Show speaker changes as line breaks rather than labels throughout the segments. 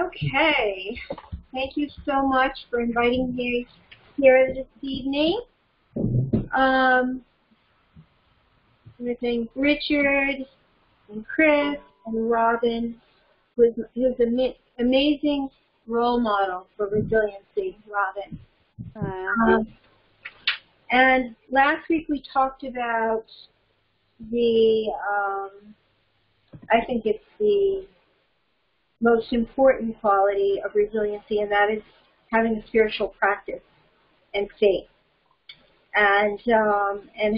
Okay, thank you so much for inviting me here this evening. I thank Richard and Chris and Robin, who's an amazing role model for resiliency, Robin. And last week we talked about I think it's the most important quality of resiliency, and that is having a spiritual practice and faith, and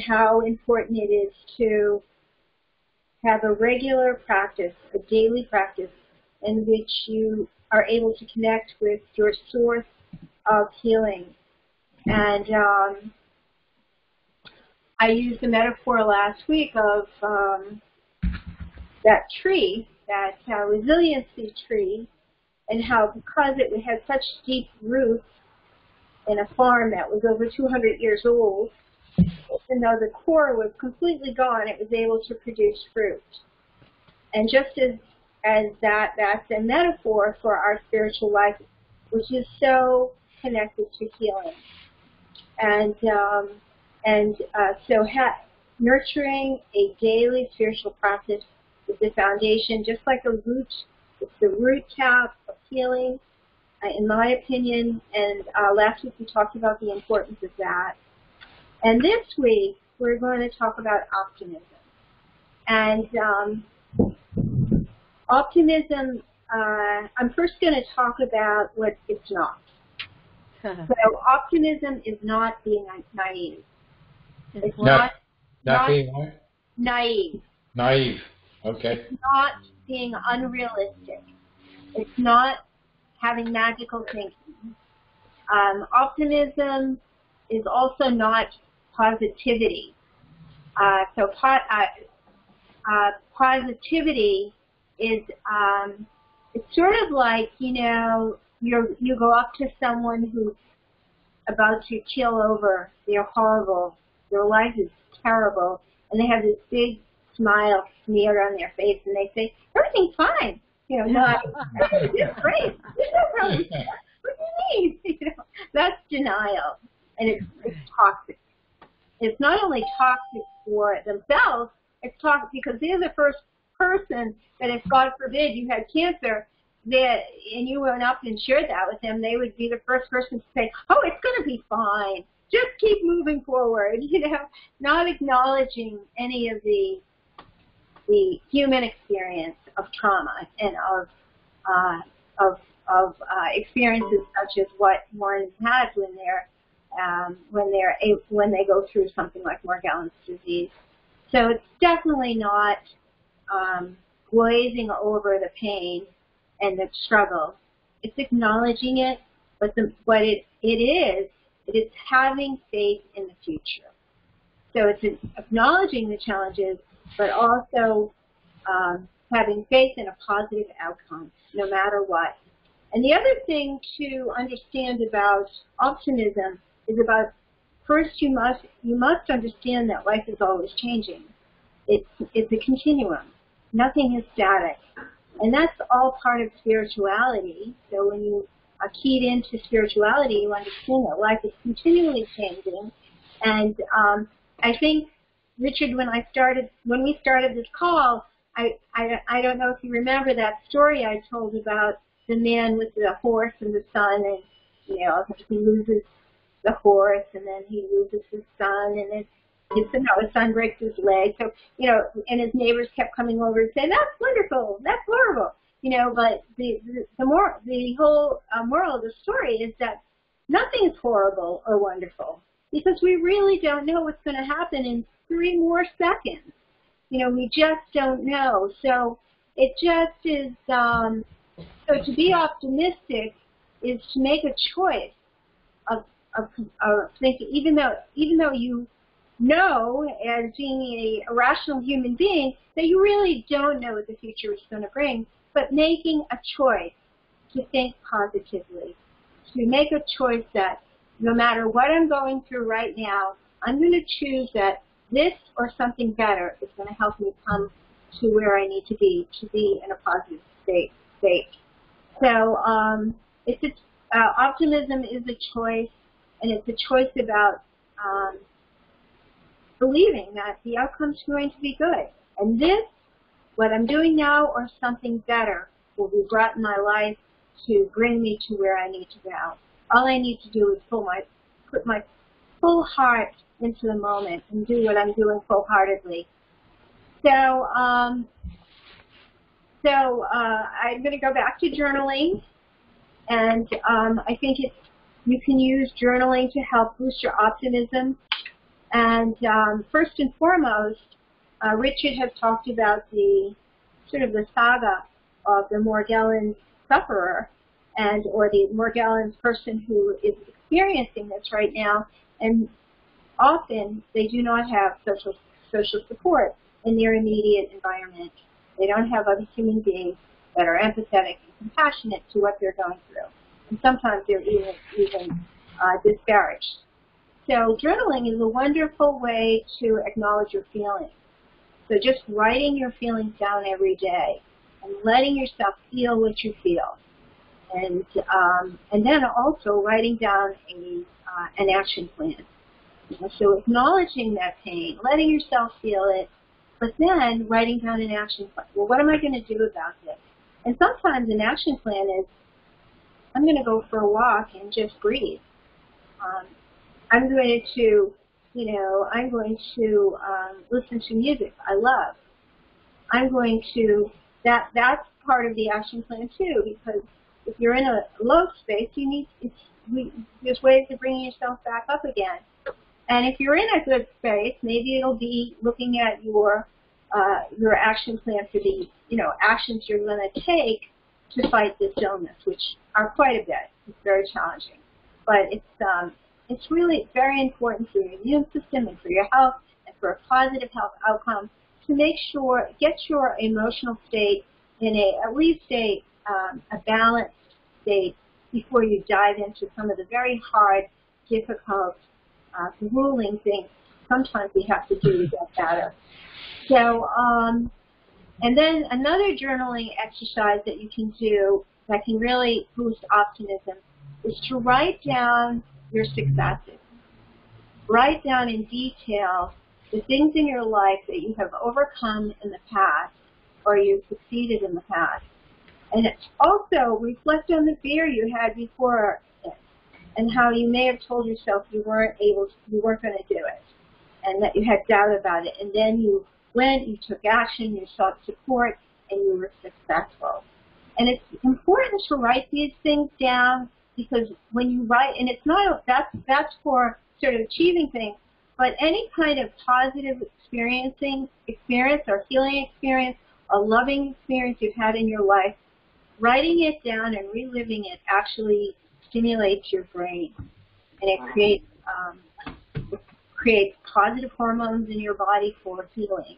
how important it is to have a regular practice, a daily practice, in which you are able to connect with your source of healing. And I used the metaphor last week of that tree, that resiliency tree, and how because it had such deep roots in a farm that was over 200 years old, even though the core was completely gone, it was able to produce fruit. And just as that's a metaphor for our spiritual life, which is so connected to healing. And so nurturing a daily spiritual practice is the foundation, just like a root. It's the root tap of healing, in my opinion. And last week we talked about the importance of that. And this week we're going to talk about optimism. And optimism, I'm first going to talk about what it's not. So optimism is not being naive. It's not
being what?
Naive.
Naive. Okay.
It's not being unrealistic. It's not having magical thinking. Optimism is also not positivity. Positivity is it's sort of like, you go up to someone who's about to keel over. They're horrible. Their life is terrible, and they have this big smile smeared on their face, and they say, "Everything's fine." Everything's great. There's no problem. What do you mean? That's denial, and it's toxic. It's not only toxic for themselves, it's toxic because they're the first person that, if God forbid you had cancer, and you went up and shared that with them, they would be the first person to say, "Oh, it's going to be fine. Just keep moving forward." Not acknowledging any of the human experience of trauma and of experiences such as what one has when they go through something like Morgellons disease. So it's definitely not glazing over the pain and the struggle. It's acknowledging it, but what it is having faith in the future. So it's acknowledging the challenges, but also having faith in a positive outcome, no matter what. And the other thing to understand about optimism is about, first you must understand that life is always changing. It's a continuum. Nothing is static. And that's all part of spirituality. So when you are keyed into spirituality, you understand that life is continually changing. And I think, Richard, when we started this call, I don't know if you remember that story I told about the man with the horse and the son, and he loses the horse, and then he loses his son, and then his son breaks his leg. So and his neighbors kept coming over and saying, "That's wonderful, that's horrible." But the whole moral of the story is that nothing is horrible or wonderful, because we really don't know what's going to happen in 3 more seconds. We just don't know. So it just is. So to be optimistic is to make a choice of thinking, even though you know, as being a rational human being, that you really don't know what the future is going to bring, but making a choice to think positively, to make a choice that no matter what I'm going through right now, I'm going to choose that this or something better is going to help me come to where I need to be in a positive state. So optimism is a choice, and it's a choice about believing that the outcome's going to be good. And this, what I'm doing now or something better, will be brought in my life to bring me to where I need to go. All I need to do is put my full heart into the moment and do what I'm doing full-heartedly. So I'm going to go back to journaling, and I think you can use journaling to help boost your optimism. And first and foremost, Richard has talked about the saga of the Morgellons sufferer, or the Morgellons person who is experiencing this right now, and often they do not have social support in their immediate environment. They don't have other human beings that are empathetic and compassionate to what they're going through, and sometimes they're even disparaged. So journaling is a wonderful way to acknowledge your feelings. So just writing your feelings down every day and letting yourself feel what you feel. And then also writing down an action plan. So acknowledging that pain, letting yourself feel it, but then writing down an action plan. Well, what am I going to do about this? And sometimes an action plan is, I'm going to go for a walk and just breathe. I'm going to listen to music I love. I'm going to, that's part of the action plan too, because if you're in a low space, there's ways of bringing yourself back up again. And if you're in a good space, maybe it'll be looking at your action plan for the actions you're going to take to fight this illness, which are quite a bit. It's very challenging, but it's really very important for your immune system and for your health and for a positive health outcome to make sure get your emotional state in at least a balanced state before you dive into some of the very hard, difficult, grueling things sometimes we have to do to get better. So, and then another journaling exercise that you can do that can really boost optimism is to write down your successes. Write down in detail the things in your life that you have overcome in the past or you've succeeded in the past. And also reflect on the fear you had before it and how you may have told yourself you weren't going to do it and that you had doubt about it. And then you went, you took action, you sought support, and you were successful. And it's important to write these things down because when you write, and it's not, that's for sort of achieving things, but any kind of positive experience or healing experience or loving experience you've had in your life, writing it down and reliving it actually stimulates your brain, and it creates positive hormones in your body for healing.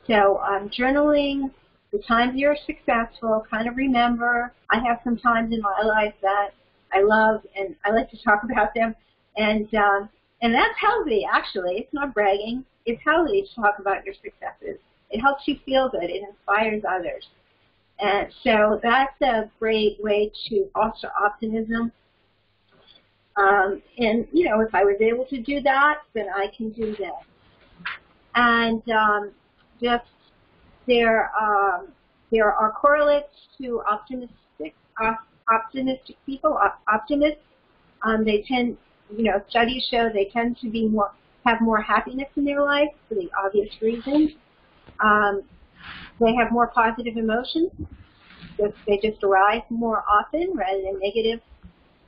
So journaling, the times you're successful, kind of remember, I have some times in my life that I love, and I like to talk about them, and that's healthy, actually. It's not bragging. It's healthy to talk about your successes. It helps you feel good. It inspires others. And so that's a great way to foster optimism. And, if I was able to do that, then I can do this. And there are correlates to optimistic people, optimists. They tend, studies show they tend to have more happiness in their life for the obvious reasons. They have more positive emotions. They just arise more often rather than negative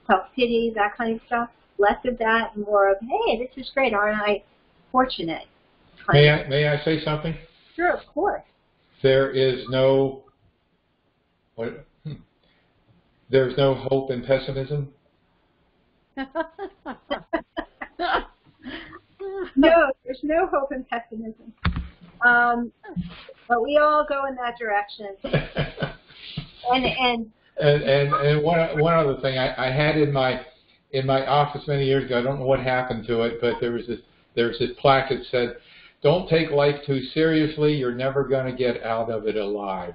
self-pity, that kind of stuff. Less of that, more of, hey, this is great, aren't I fortunate?
May I say something?
Sure, of course.
There's no hope in pessimism?
No, there's no hope in pessimism. But we all go in that direction.
And one other thing I had in my office many years ago, I don't know what happened to it, but there was this plaque that said, "Don't take life too seriously. You're never going to get out of it alive."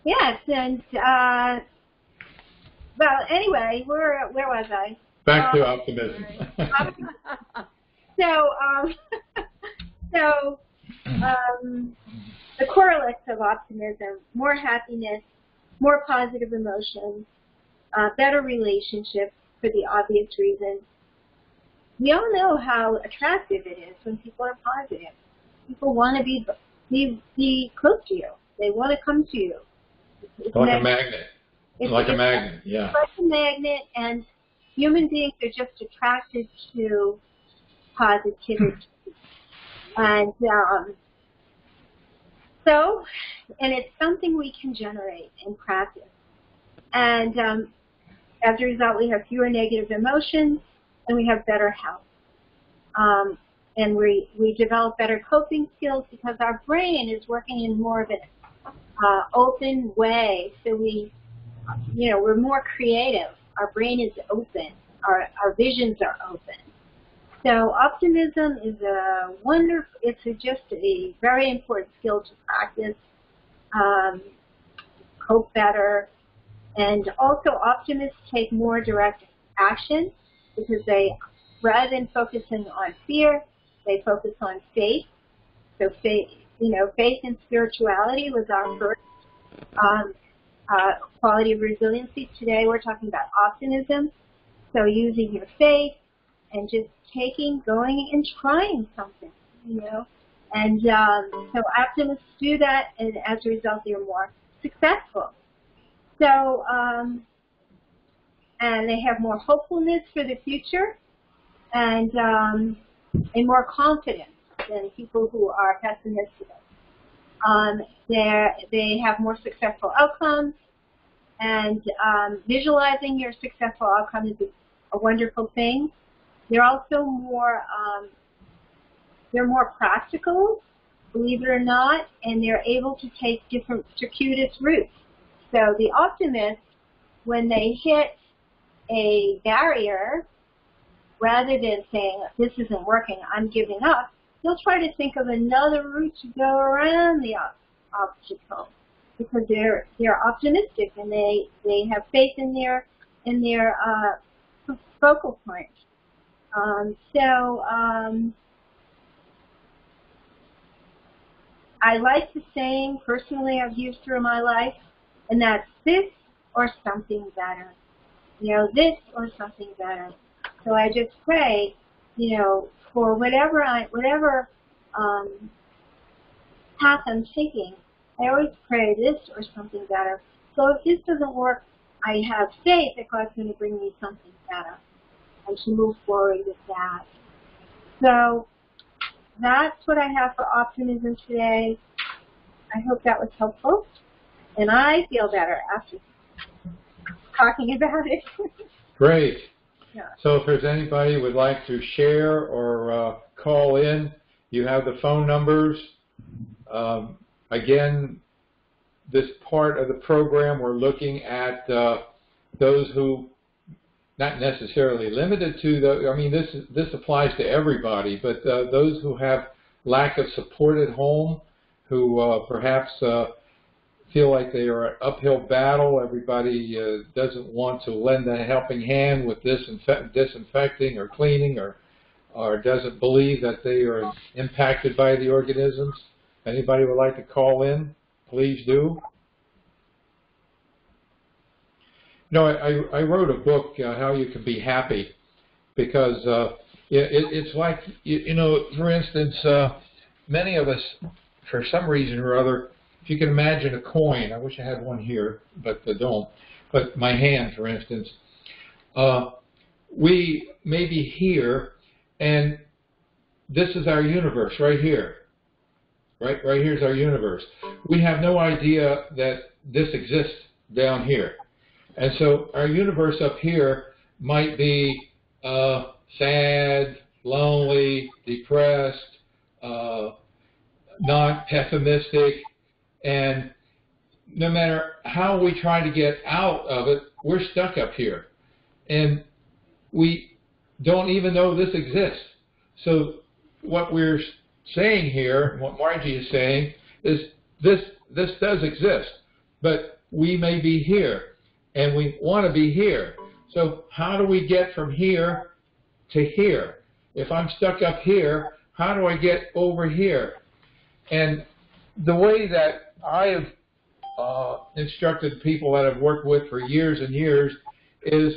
Yes, and well, anyway, where was I?
Back to optimism.
So, so the correlates of optimism: more happiness, more positive emotions, better relationships for the obvious reasons. We all know how attractive it is when people are positive. People want to be close to you. They want to come to you. It's
like a magnet. Like a magnet, yeah.
Like a magnet, and human beings are just attracted to positivity. And and it's something we can generate and practice. And as a result, we have fewer negative emotions, and we have better health. And we develop better coping skills because our brain is working in more of an open way. So we're more creative. Our brain is open. Our visions are open. So optimism is just a very important skill to practice, cope better, and also optimists take more direct action because rather than focusing on fear, they focus on faith. So faith and spirituality was our first quality of resiliency. Today we're talking about optimism. So using your faith and just going and trying something, And so optimists do that, and as a result, they're more successful. So, and they have more hopefulness for the future and more confidence than people who are pessimistic. They have more successful outcomes, and visualizing your successful outcome is a wonderful thing. They're also more practical, believe it or not, and they're able to take different circuitous routes. So the optimists, when they hit a barrier, rather than saying, this isn't working, I'm giving up, they'll try to think of another route to go around the obstacle because they're optimistic and they have faith in their focal point. I like the saying, personally, I've used through my life, and that's this or something better. This or something better. So I just pray, for whatever path I'm taking, I always pray this or something better. So if this doesn't work, I have faith that God's going to bring me something better. I should move forward with that. So that's what I have for optimism today. I hope that was helpful. And I feel better after talking about it.
Great.
Yeah.
So if there's anybody who would like to share or call in, you have the phone numbers. Again, this part of the program, we're looking at those who, not necessarily limited to this applies to everybody, but those who have lack of support at home, who perhaps feel like they are an uphill battle. Everybody doesn't want to lend a helping hand with disinfecting or cleaning, or doesn't believe that they are impacted by the organisms. Anybody would like to call in, please do. I wrote a book, How You Can Be Happy, because it's like, for instance, many of us, for some reason or other, if you can imagine a coin, I wish I had one here, but I don't, but my hand, for instance, we may be here, and this is our universe right here. Right here's our universe. We have no idea that this exists down here. And so our universe up here might be sad, lonely, depressed, not pessimistic, and no matter how we try to get out of it, we're stuck up here. And we don't even know this exists. So what we're saying here, what Margie is saying, is this does exist. but we may be here, and we want to be here. So how do we get from here to here? If I'm stuck up here, how do I get over here? And the way that I have instructed people that I've worked with for years and years is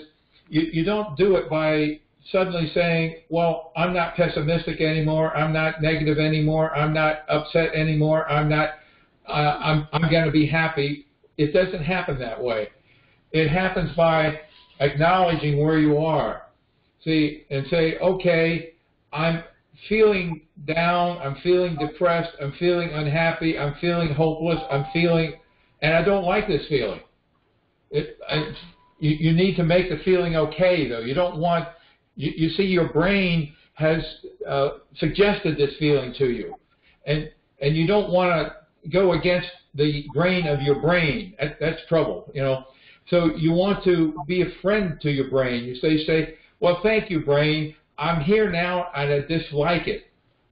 you don't do it by suddenly saying, well, I'm not pessimistic anymore, I'm not negative anymore, I'm not upset anymore, I'm going to be happy. It doesn't happen that way. It happens by acknowledging where you are. See, and say, okay, I'm feeling down, I'm feeling depressed, I'm feeling unhappy, I'm feeling hopeless, and I don't like this feeling. You need to make the feeling okay, though. You don't want, you see, your brain has suggested this feeling to you, and you don't want to go against the grain of your brain. That's trouble, you know. So you want to be a friend to your brain. You say, well, thank you, brain. I'm here now, and I dislike it.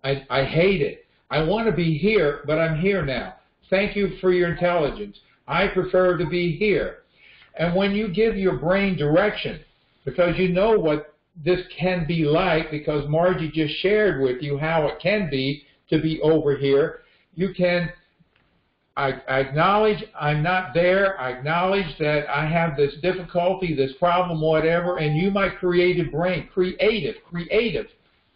I hate it. I want to be here, but I'm here now. Thank you for your intelligence. I prefer to be here. And when you give your brain direction, because you know what this can be like, because Margie just shared with you how it can be to be over here, you can, I acknowledge I'm not there. I acknowledge that I have this difficulty, this problem, whatever, and you, my creative brain, creative.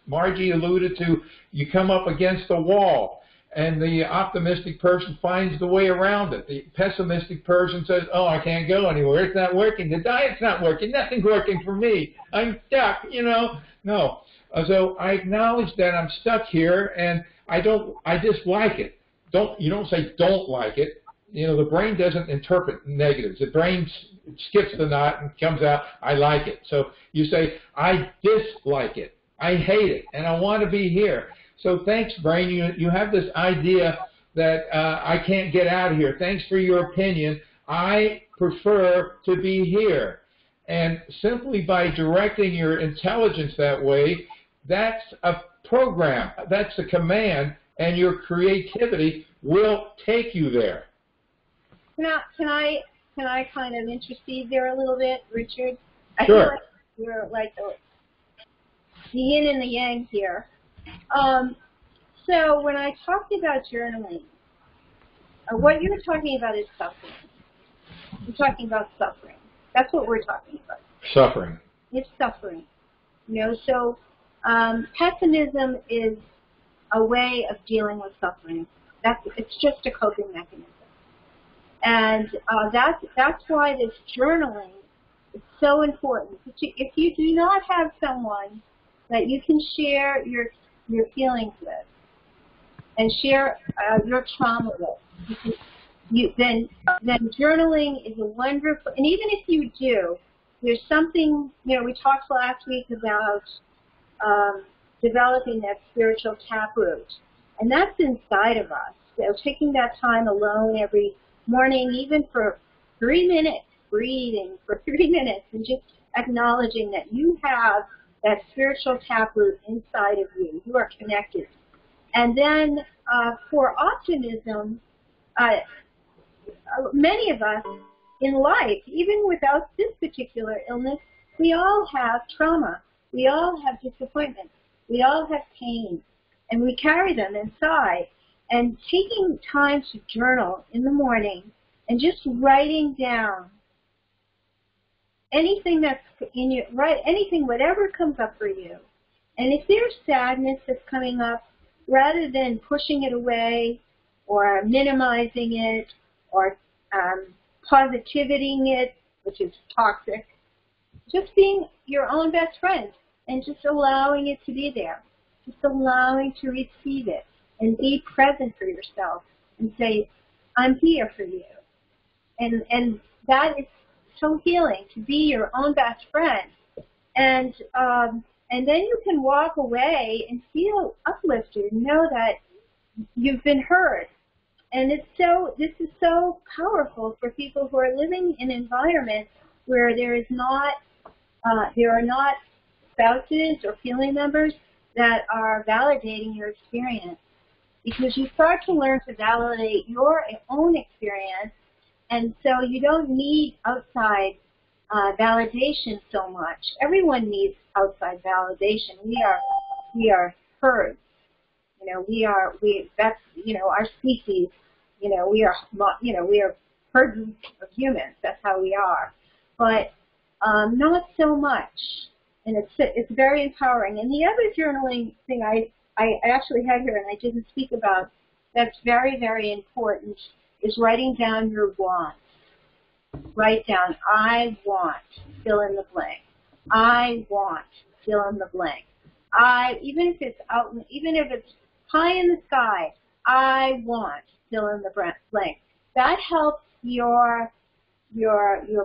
Margie alluded to, you come up against a wall, and the optimistic person finds the way around it. The pessimistic person says, oh, I can't go anywhere. It's not working. The diet's not working. Nothing's working for me. I'm stuck, you know. No. So I acknowledge that I'm stuck here, and I dislike it. You don't say don't like it. You know, the brain doesn't interpret negatives. The brain skips the knot and comes out, I like it. So you say, I dislike it. I hate it, and I want to be here. So thanks, brain. You have this idea that I can't get out of here. Thanks for your opinion. I prefer to be here. And simply by directing your intelligence that way, that's a program. That's a command, and your creativity will take you there.
Now, can I kind of intercede there a little bit, Richard? I
Sure.
feel like you're like the yin and the yang here. So when I talked about journaling, what you're talking about is suffering. You're talking about suffering. That's what we're talking about.
Suffering.
It's suffering. You know, so pessimism is a way of dealing with suffering. It's just a coping mechanism. And that's why this journaling is so important. If you do not have someone that you can share your feelings with and share your trauma with, then journaling is a wonderful, and even if you do, there's something, you know, we talked last week about developing that spiritual taproot, and that's inside of us. So taking that time alone every morning, even for 3 minutes, breathing for 3 minutes, and just acknowledging that you have that spiritual taproot inside of you. You are connected. And then for optimism, many of us in life, even without this particular illness, we all have trauma. We all have disappointment. We all have pain. And we carry them inside. And taking time to journal in the morning and just writing down anything that's in your, anything, whatever comes up for you. And if there's sadness that's coming up, rather than pushing it away or minimizing it or positivating it, which is toxic, just being your own best friend and just allowing it to be there, just allowing to receive it and be present for yourself and say, I'm here for you. And that is so healing, to be your own best friend. And then you can walk away and feel uplifted and know that you've been heard. And this is so powerful for people who are living in environments where there are not spouses or family members that are validating your experience. Because you start to learn to validate your own experience, And so you don't need outside validation so much. Everyone needs outside validation. We are herds. That's, our species, we are herds of humans. That's how we are. But not so much. And it's very empowering. And the other journaling thing I actually had here and I didn't speak about that's very, very important is writing down your wants. Write down, I want, fill in the blank. I want, fill in the blank. Even if it's high in the sky, I want, fill in the blank. That helps your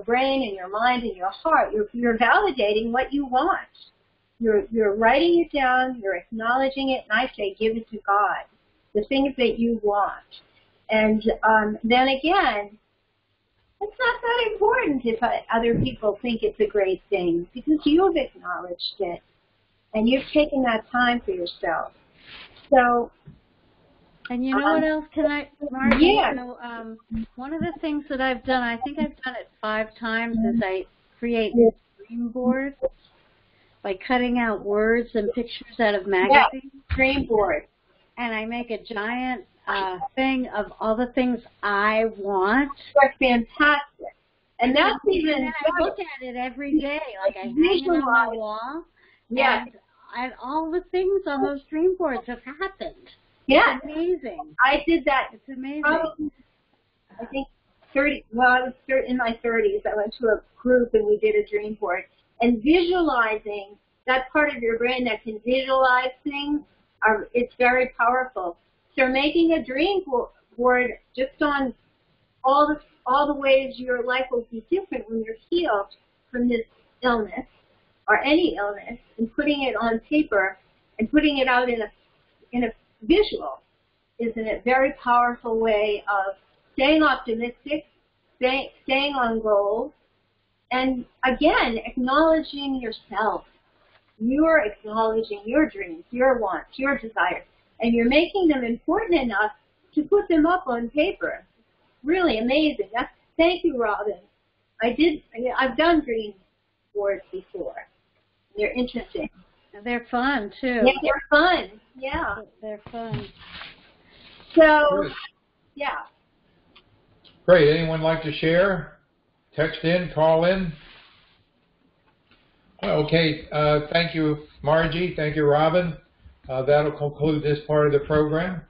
brain and your mind and your heart. You're validating what you want. You're writing it down, you're acknowledging it, and I say give it to God, the things that you want. And then again, it's not that important if other people think it's a great thing because you've acknowledged it and you've taken that time for yourself. So,
and you know what else can I, Margie?
Yeah.
One of the things that I've done, I think I've done it 5 times, is I create dream boards by cutting out words and pictures out of magazines.
Yeah, dream board.
And I make a giant thing of all the things I want.
That's fantastic. And that's even
I look at it every day, like I hang it on my wall.
Yeah.
And all the things on those dream boards have happened.
Yeah.
It's amazing.
I did that.
It's amazing.
Probably, I think I was in my 30s. I went to a group and we did a dream board. And visualizing, that part of your brain that can visualize things, it's very powerful. So making a dream board just on all the ways your life will be different when you're healed from this illness or any illness, and putting it on paper and putting it out in a visual is a very powerful way of staying optimistic, staying on goals, and again, acknowledging yourself. You're acknowledging your dreams, your wants, your desires, and you're making them important enough to put them up on paper. Really amazing. Thank you, Robin. I've done dream boards before. They're interesting.
They're fun, too.
Yeah, they're fun. Yeah.
They're fun.
So, yeah.
Great. Anyone like to share? Text in, call in? Okay. Thank you, Margie. Thank you, Robin. That'll conclude this part of the program.